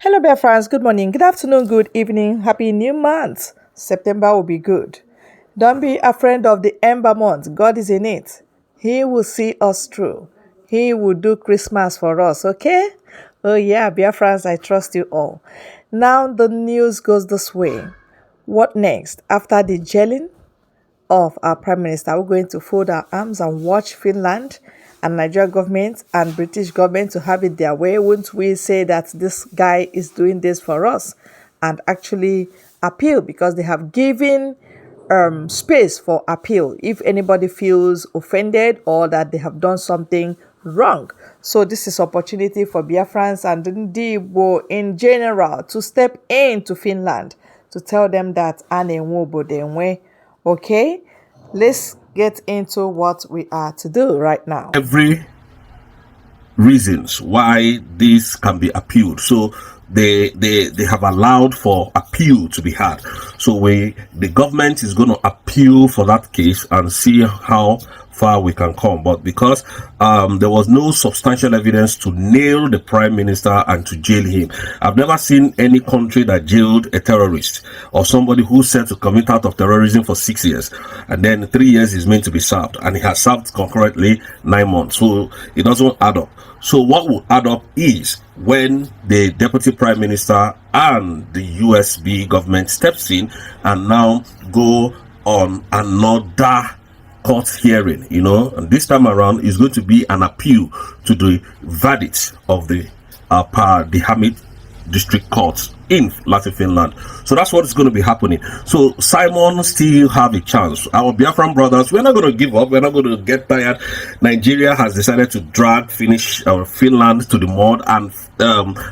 Hello, dear friends. Good morning, good afternoon, good evening. Happy new month. September will be good. Don't be afraid of the ember month. God is in it. He will see us through. He will do Christmas for us, okay? Oh, yeah, dear friends, I trust you all. Now, the news goes this way. What next? After the jailing of our Prime Minister, we're going to fold our arms and watch Finland and Nigeria government and British government to have it their way. Wouldn't we say that this guy is doing this for us and actually appeal because they have given space for appeal if anybody feels offended or that they have done something wrong. So this is opportunity for Biafrans and Ndibo in general to step into Finland to tell them that okay, let's get into what we are to do right now. Every reasons why this can be appealed. So they have allowed for appeal to be had. So the government is going to appeal for that case and see how far we can come. But because there was no substantial evidence to nail the prime minister and to jail him, I've never seen any country that jailed a terrorist or somebody who's said to commit out of terrorism for 6 years, and then 3 years is meant to be served, and he has served concurrently 9 months. So it doesn't add up. So what will add up is when the deputy prime minister and the USB government steps in and now go on another court hearing, and this time around is going to be an appeal to the verdict of the Hamid District Court in Latin Finland. So that's what is going to be happening. So Simon still have a chance. Our Biafran brothers, we're not going to give up. We're not going to get tired. Nigeria has decided to drag Finland to the mud, and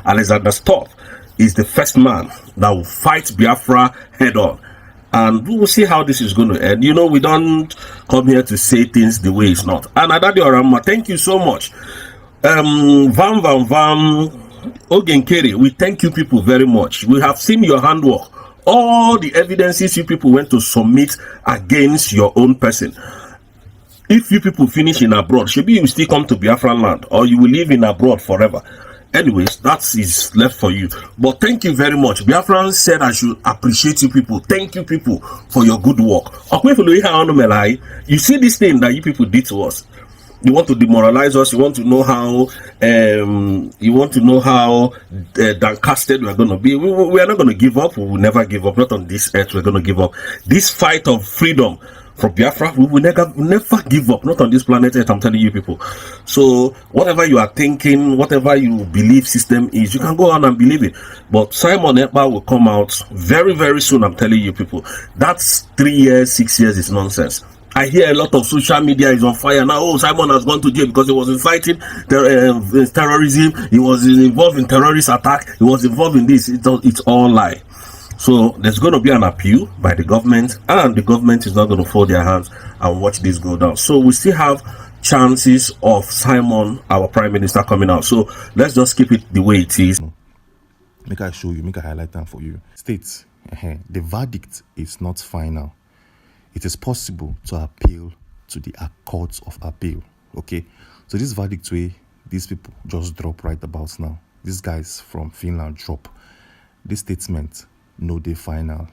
Alexander Stubb is the first man that will fight Biafra head on. And we will see how this is going to end. We don't come here to say things the way it's not. And Adadi Orama, thank you so much. Ogenkere, we thank you people very much. We have seen your handwork. All the evidences you people went to submit against your own person. If you people finish in abroad, maybe you still come to Biafran land, or you will live in abroad forever. Anyways, that is left for you. But thank you very much. Biafran said I should appreciate you people. Thank you people for your good work. You see this thing that you people did to us. You want to demoralize us. You want to know how downcasted we're going to be. We are not going to give up. We will never give up. Not on this earth. We're going to give up. This fight of freedom from Biafra, we will never give up. Not on this planet Earth, I'm telling you people. So whatever you are thinking, whatever you believe system is, you can go on and believe it. But Simon Ekpa will come out very, very soon, I'm telling you people. That's 3 years, 6 years is nonsense. I hear a lot of social media is on fire now. Oh, Simon has gone to jail because he was inciting terrorism. He was involved in terrorist attack. He was involved in this. It's all lie. So there's going to be an appeal by the government, and the government is not going to fold their hands and watch this go down. So we still have chances of Simon, our prime minister, coming out. So let's just keep it the way it is. Make I show you, make I highlight them for you. States, the verdict is not final. It is possible to appeal to the courts of appeal. Okay, so this verdict way, these people just drop right about now. These guys from Finland drop this statement. No, the final.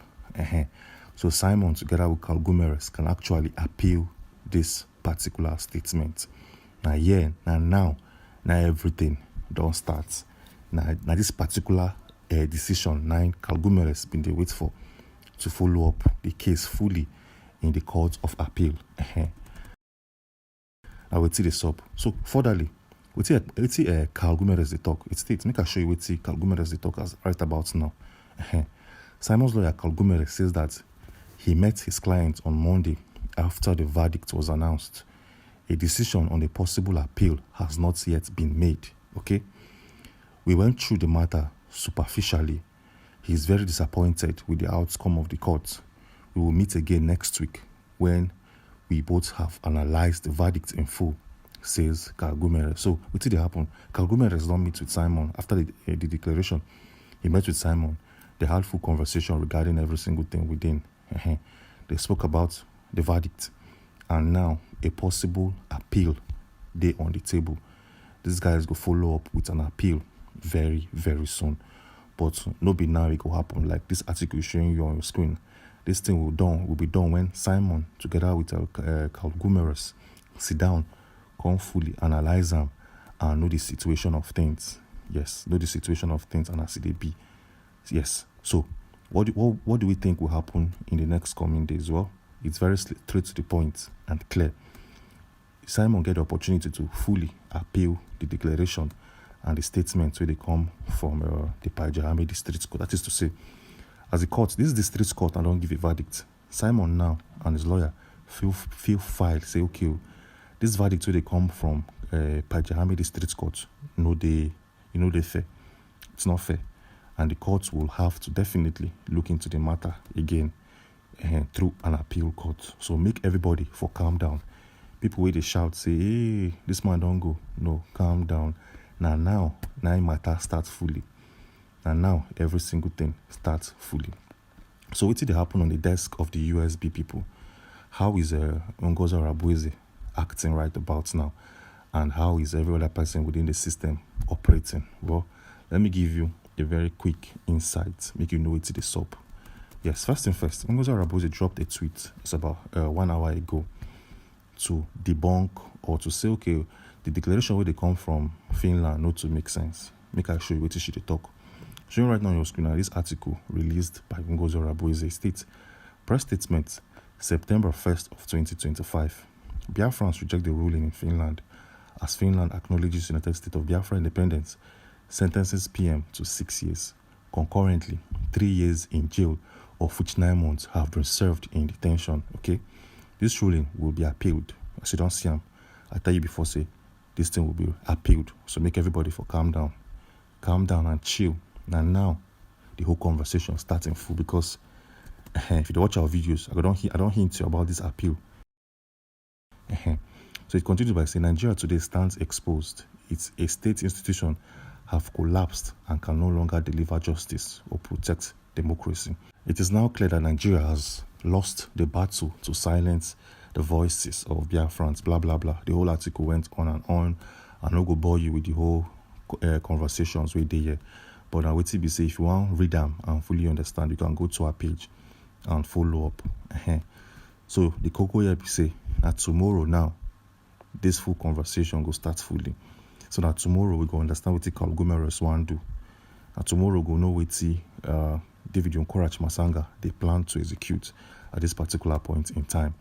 So Simon, together with Carl Gumeres, can actually appeal this particular statement. Now everything don't start. Now this particular decision, Carl Gumeres been they wait for to follow up the case fully in the court of appeal. I will see this up. So furtherly, we see Carl Gumeres the talk. It states, make I show you what Carl Gumeres the talk as right about now. Simon's lawyer, Carl Gumeres, says that he met his client on Monday after the verdict was announced. A decision on a possible appeal has not yet been made. Okay? We went through the matter superficially. He is very disappointed with the outcome of the court. We will meet again next week when we both have analyzed the verdict in full, says Carl Gumeres. So, what did happen? Carl Gumeres don't meet with Simon after the declaration. He met with Simon. They had full conversation regarding every single thing within. They spoke about the verdict, and now a possible appeal day on the table. These guys go follow up with an appeal very, very soon. but no be now it will happen. Like this article is showing you on your screen. This thing will be done when Simon, together with Carl Gumeres, sit down, come fully analyze them, and know the situation of things. Yes, know the situation of things and as it be. Yes. So, what do we think will happen in the next coming days? Well, it's very straight to the point and clear. Simon get the opportunity to fully appeal the declaration and the statements where they come from the Pajahame District Court. That is to say, as a court, this is the district court and don't give a verdict. Simon now and his lawyer feel filed, say, okay, this verdict where they come from Pajahame District Court, they fair. It's not fair. And the courts will have to definitely look into the matter again through an appeal court. So make everybody for calm down. People where they shout, say, hey, this man don't go. No, calm down. Now matter starts fully. And now every single thing starts fully. So what did happen on the desk of the USB people? How is Ngozi Orabueze acting right about now? And how is every other person within the system operating? Well, let me give you a very quick insight, make you know it's the soap. Yes, first thing first, Ngozi Orabueze dropped a tweet. It's about 1 hour ago to debunk or to say, okay, the declaration where they come from Finland not to make sense. Make I show you what she they talk. Showing right now on your screen, this article released by Ngozi Orabueze states, press statement, September 1st of 2025. Biafrans reject the ruling in Finland as Finland acknowledges United States of Biafra independence, sentences PM to 6 years. Concurrently, 3 years in jail, of which 9 months have been served in detention. Okay, this ruling will be appealed. As you don't see them, I tell you before, say this thing will be appealed. So make everybody for calm down and chill. And now the whole conversation starts in full because if you watch our videos, I don't hint you about this appeal. So it continues by saying Nigeria today stands exposed. It's a state institution have collapsed and can no longer deliver justice or protect democracy. It is now clear that Nigeria has lost the battle to silence the voices of Biafrans, blah, blah, blah. The whole article went on and on. I'm not going to bore you with the whole conversations we did here. But I would say, if you want to read them and fully understand, you can go to our page and follow up. So the cocoa here say that tomorrow now, this full conversation will start fully. So that tomorrow we go understand what Carl Gumeres want to do. And tomorrow we go know what David Yonkorach Masanga they plan to execute at this particular point in time.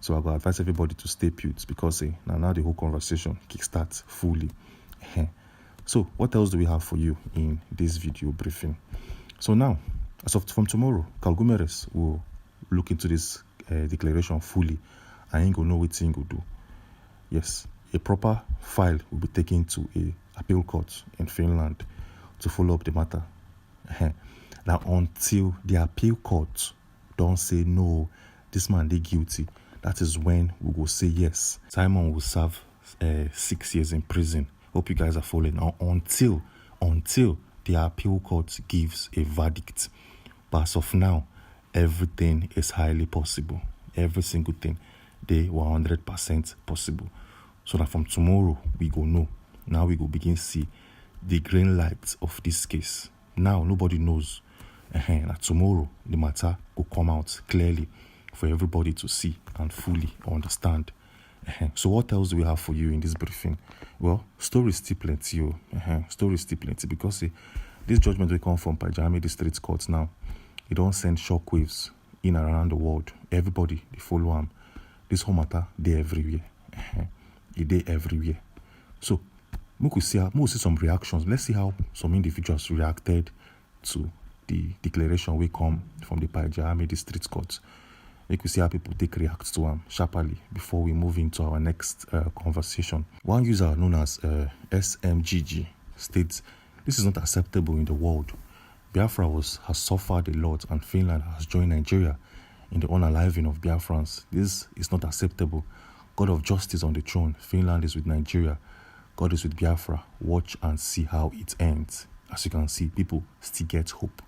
So I go advise everybody to stay put because now the whole conversation kickstarts fully. So what else do we have for you in this video briefing? So now, as of from tomorrow, Carl Gumeres will look into this declaration fully and he will know what he will do. Yes, a proper file will be taken to a appeal court in Finland to follow up the matter. Now, until the appeal court don't say no, this man they guilty, that is when we will say yes. Simon will serve 6 years in prison. Hope you guys are following. Now, until the appeal court gives a verdict. But as of now, everything is highly possible. Every single thing, they 100% possible. So that from tomorrow, we go know. Now we go begin see the green lights of this case. Now, nobody knows. That tomorrow, the matter will come out clearly for everybody to see and fully understand. So what else do we have for you in this briefing? Well, stories still plenty. Stories still plenty because this judgment will come from Pajahame District Court now. It don't send shockwaves in and around the world. Everybody, they follow them. This whole matter, they everywhere. They everywhere. So, we could see some reactions. Let's see how some individuals reacted to the declaration we come from the Pajahame District Court. We could see how people react to them sharply before we move into our next conversation. One user known as SMGG states, this is not acceptable in the world. Biafra has suffered a lot and Finland has joined Nigeria in the unaliving of Biafrans. This is not acceptable. God of justice on the throne. Finland is with Nigeria. God is with Biafra. Watch and see how it ends. As you can see, people still get hope.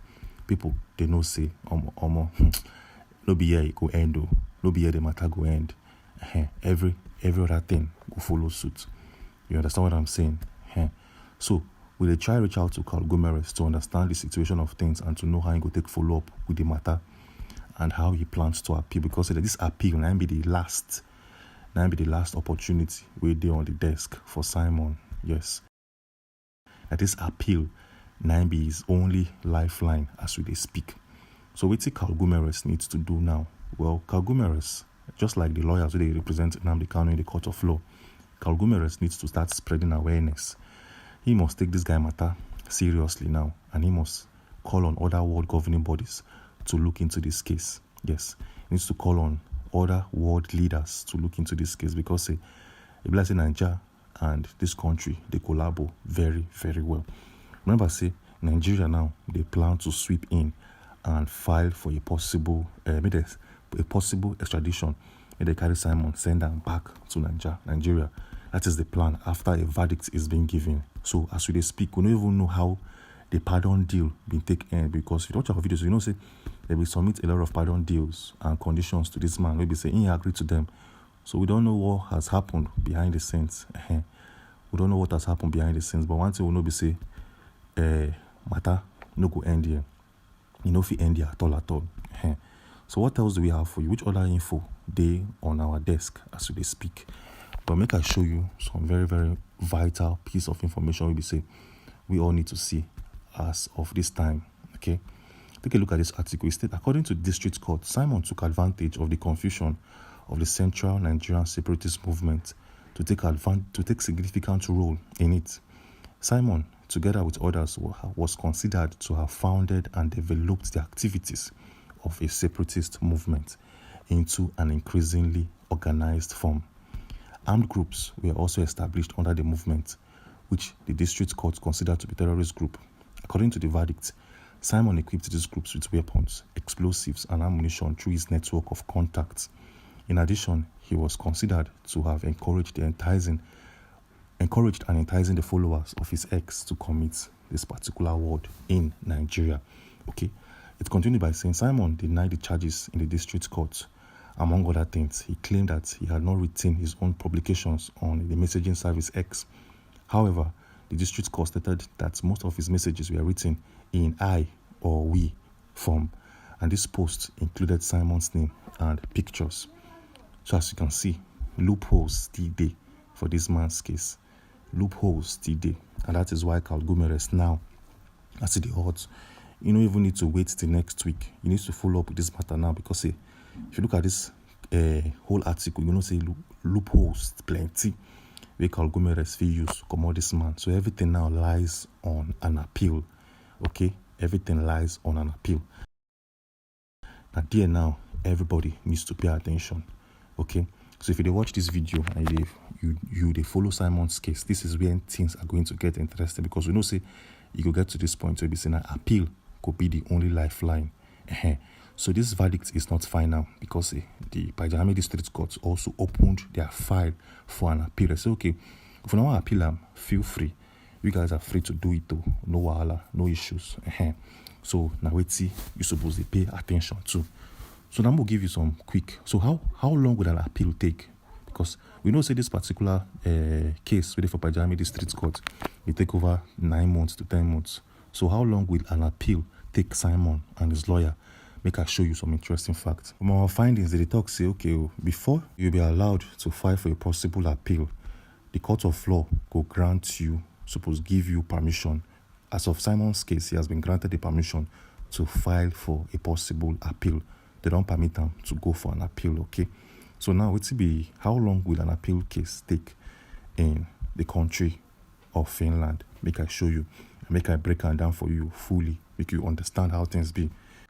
People, they know say, no be here it go end though. No be here the matter go end. Every other thing go follow suit. You understand what I'm saying? So We dey try reach out to Carl Gomeres to understand the situation of things and to know how he go take follow up with the matter and how he plans to appeal, because this appeal now be the last opportunity wey dey on the desk for Simon. Yes, that this appeal now be his only lifeline as we dey speak. So wetin Carl Gomeres needs to do now? Well, Carl Gomeres, just like the lawyers who they represent Nnamdi Kanu in the court of law, Carl Gomeres needs to start spreading awareness. He must take this guy matter seriously now, and he must call on other world governing bodies to look into this case. Yes, he needs to call on other world leaders to look into this case, because it like Nigeria and this country, they collabo very, very well. Remember, say Nigeria now, they plan to sweep in and file for a possible extradition. They carry Simon, send them back to Nigeria. That is the plan after a verdict is being given. So as we speak, we don't even know how the pardon deal been taken, because if you watch our videos, you know, say they will submit a lot of pardon deals and conditions to this man. Maybe say he agreed to them. So we don't know what has happened behind the scenes. We don't know what has happened behind the scenes. But one thing we know be say matter no go end here. You know, if it end here at all. So what else do we have for you? Which other info they on our desk as we speak? But make I show you some very, very vital piece of information we say we all need to see as of this time. Okay, take a look at this article. It states, according to district court, Simon took advantage of the confusion of the Central Nigerian separatist movement to take significant role in it. Simon, together with others, was considered to have founded and developed the activities of a separatist movement into an increasingly organized form. Armed groups were also established under the movement, which the district court considered to be terrorist group. According to the verdict, Simon equipped these groups with weapons, explosives, and ammunition through his network of contacts. In addition, he was considered to have encouraged and enticing the followers of his ex to commit this particular ward in Nigeria. Okay, it continued by saying Simon denied the charges in the district court. Among other things, he claimed that he had not written his own publications on the messaging service X. However, the district court stated that most of his messages were written in I or we form, and this post included Simon's name and pictures. So as you can see, loopholes still there for this man's case. Loopholes still there, and that is why Carl Gomeres now, as the odds, you don't even need to wait till next week. You need to follow up with this matter now, because if you look at this whole article, you know, say loopholes plenty where Carl Gomeres will use to come out this man. So everything now lies on an appeal. Okay, everything lies on an appeal. Now there now, everybody needs to pay attention. Okay, so if you watch this video and you follow Simon's case, this is when things are going to get interesting, because we know say you could get to this point where we say an appeal could be the only lifeline. So this verdict is not final, because the Pajami District Court also opened their file for an appeal. They say, okay, if you don't want to appeal, feel free. You guys are free to do it too. No wahala, no issues. So now wait, see, you're supposed to pay attention to. So now I'm gonna give you some quick. So how long would an appeal take? Because we know say this particular case waiting for Pajami District Court, it take over 9 months to 10 months. So how long will an appeal take Simon and his lawyer? Make I show you some interesting facts. From our findings, they talk say, okay, before you'll be allowed to file for a possible appeal, the court of law will grant you, give you permission. As of Simon's case, he has been granted the permission to file for a possible appeal. They don't permit them to go for an appeal, okay? So now it will be, how long will an appeal case take in the country of Finland? Make I show you, make I break it down for you fully, make you understand how things be.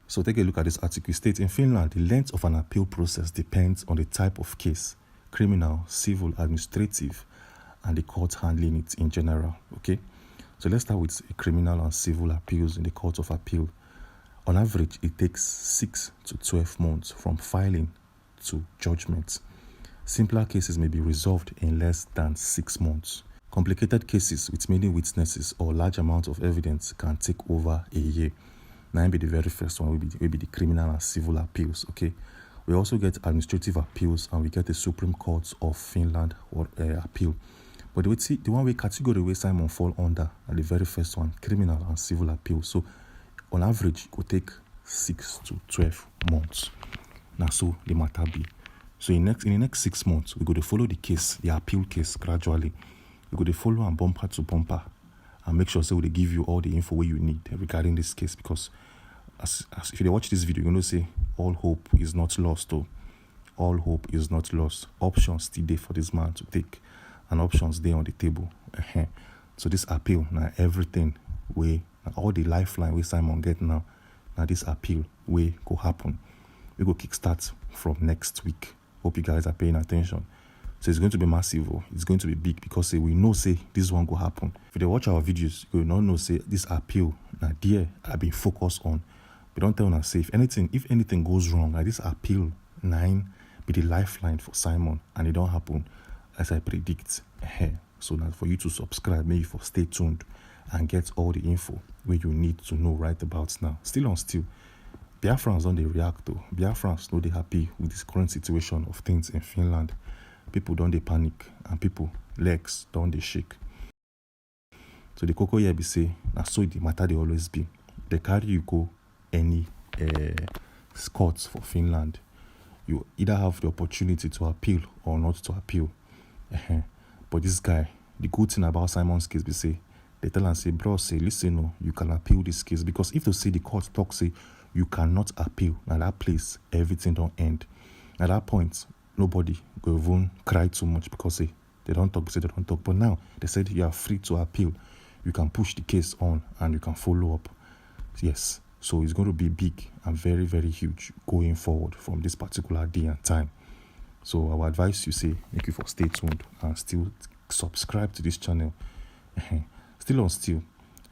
So take a look at this article. It states, in Finland, the length of an appeal process depends on the type of case, criminal, civil, administrative, and the court handling it in general, okay? So let's start with criminal and civil appeals in the court of appeal. On average, it takes 6 to 12 months from filing to judgment. Simpler cases may be resolved in less than 6 months. Complicated cases with many witnesses or large amounts of evidence can take over a year. Now, be the very first one will be the criminal and civil appeals, okay? We also get administrative appeals, and we get the Supreme Court of Finland appeal. But the one way category where Simon fall under, and the very first one, criminal and civil appeal. So on average, it could take 6 to 12 months. Now so the matter be. So in the next 6 months, we go to follow the case, the appeal case gradually. We go to follow and bumper to bumper and make sure so they give you all the info where you need regarding this case, because as if you watch this video, you're going to say all hope is not lost. Oh, all hope is not lost. Options still there for this man to take, and options there on the table. So this appeal, now everything way, all the lifeline we Simon get now this appeal way go happen. We go kickstart from next week. Hope you guys are paying attention. So it's going to be massive. Oh. It's going to be big, because we know say this one go happen. If you watch our videos, you will not know say this appeal now there I've been focused on. We don't tell us say if anything goes wrong, like this appeal 9 be the lifeline for Simon, and it don't happen as I predict. So now for you to subscribe, maybe for stay tuned and get all the info where you need to know right about now. Still, Biafrans don't they react to. Biafrans know they happy with this current situation of things in Finland. People don't they panic, and people legs don't they shake. So the cocoa here be say, now so the matter they always be. They carry you go any courts for Finland. You either have the opportunity to appeal or not to appeal. But this guy, the good thing about Simon's case be say, they tell and say, bro, say, listen, no, you can appeal this case. Because if they say the court talk, say, you cannot appeal, at that place, everything don't end. At that point, nobody go even cry too much, because say, they don't talk. But now, they said you are free to appeal. You can push the case on, and you can follow up. Yes. So it's going to be big and very, very huge going forward from this particular day and time. So I would advise you say, make you for stay tuned and still subscribe to this channel. Still,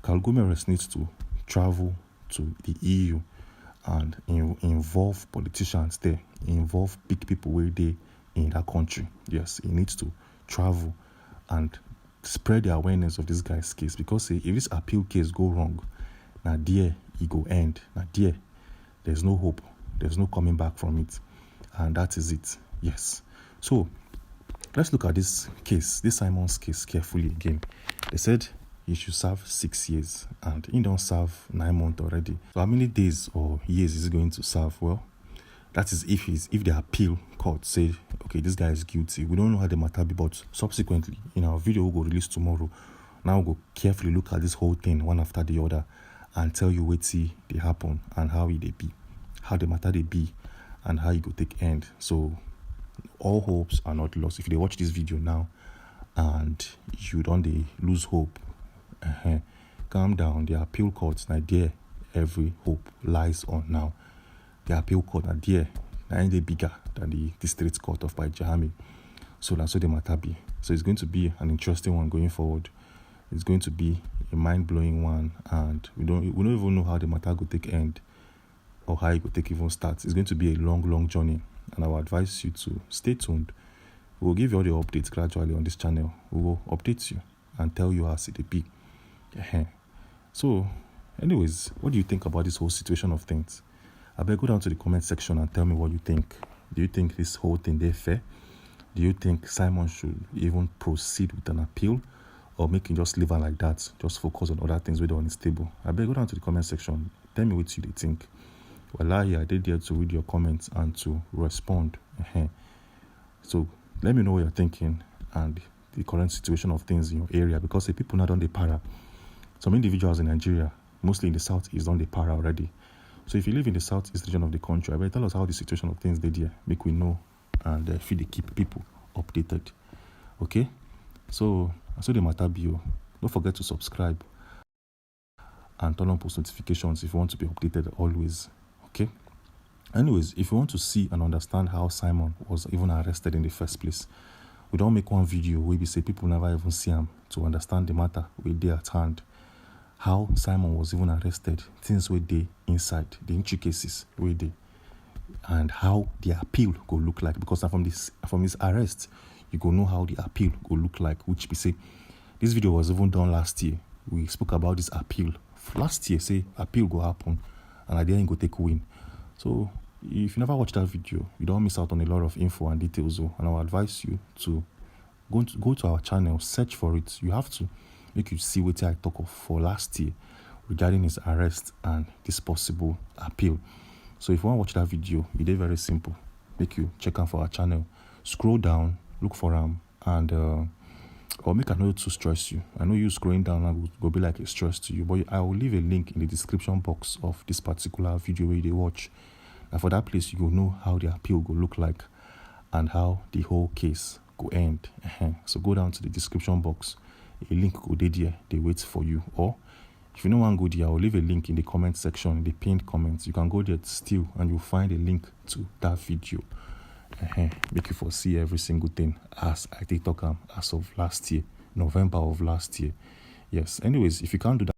Kalgumeres needs to travel to the EU and involve politicians there, involve big people where they in that country. Yes, he needs to travel and spread the awareness of this guy's case, because if this appeal case go wrong, now there it go end. Now there's no hope. There's no coming back from it. And that is it. Yes. So let's look at this case, this Simon's case carefully again. They said he should serve 6 years, and he don't serve 9 months already. So how many days or years is he going to serve? Well, that is if the appeal court said, okay, this guy is guilty. We don't know how the matter be, but subsequently in our video we'll go release tomorrow. Now we'll go carefully look at this whole thing one after the other, and tell you what they happen and how it they be, how the matter they be, and how it go take end. So all hopes are not lost. If they watch this video now and you don't lose hope, calm down. The appeal courts now there, every hope lies on now. The appeal court now there, now they bigger than the district court of Baijahami. So that's what the matter be. So it's going to be an interesting one going forward. It's going to be a mind-blowing one, and we don't even know how the matter will take end or how it will take even start. It's going to be a long journey, and I will advise you to stay tuned. We'll give you all the updates gradually on this channel. We will update you and tell you how it be. So anyways, what do you think about this whole situation of things? I better go down to the comment section and tell me what you think. Do you think this whole thing is fair? Do you think Simon should even proceed with an appeal, or make him just leave her like that, just focus on other things whether on his table? I better go down to the comment section. Tell me what you think. Well, I did there to read your comments and to respond. So let me know what you're thinking and the current situation of things in your area, because the people not on the para. Some individuals in Nigeria, mostly in the southeast, on the para already. So if you live in the southeast region of the country, I better tell us how the situation of things they there, make we know, and feed the keep people updated. Okay? So that's what the matter be. Don't forget to subscribe and turn on post notifications if you want to be updated always. Okay? Anyways, if you want to see and understand how Simon was even arrested in the first place, we don't make one video where we say people never even see him to understand the matter with they at hand. How Simon was even arrested, things where they inside, the intricacies where they, and how the appeal go look like. Because from his arrest, you go know how the appeal go look like, which we say this video was even done last year. We spoke about this appeal last year, say appeal go happen and at the end go take win. So if you never watched that video, you don't miss out on a lot of info and details. And I will advise you to go to our channel, search for it. You have to make you see what I talk of for last year regarding his arrest and this possible appeal. So if you want to watch that video, it is very simple. Make you check out for our channel, scroll down, look for him, and or make a note to stress you. I know you scrolling down and will be like a stress to you, but I will leave a link in the description box of this particular video where they watch. And for that place, you will know how the appeal will look like and how the whole case will end. So go down to the description box. A link will be there. They wait for you. Or if you don't want to go there, I will leave a link in the comment section, in the pinned comments. You can go there still and you'll find a link to that video. Make you foresee every single thing as I did talk as of last year, November of last year. Yes. Anyways, if you can't do that,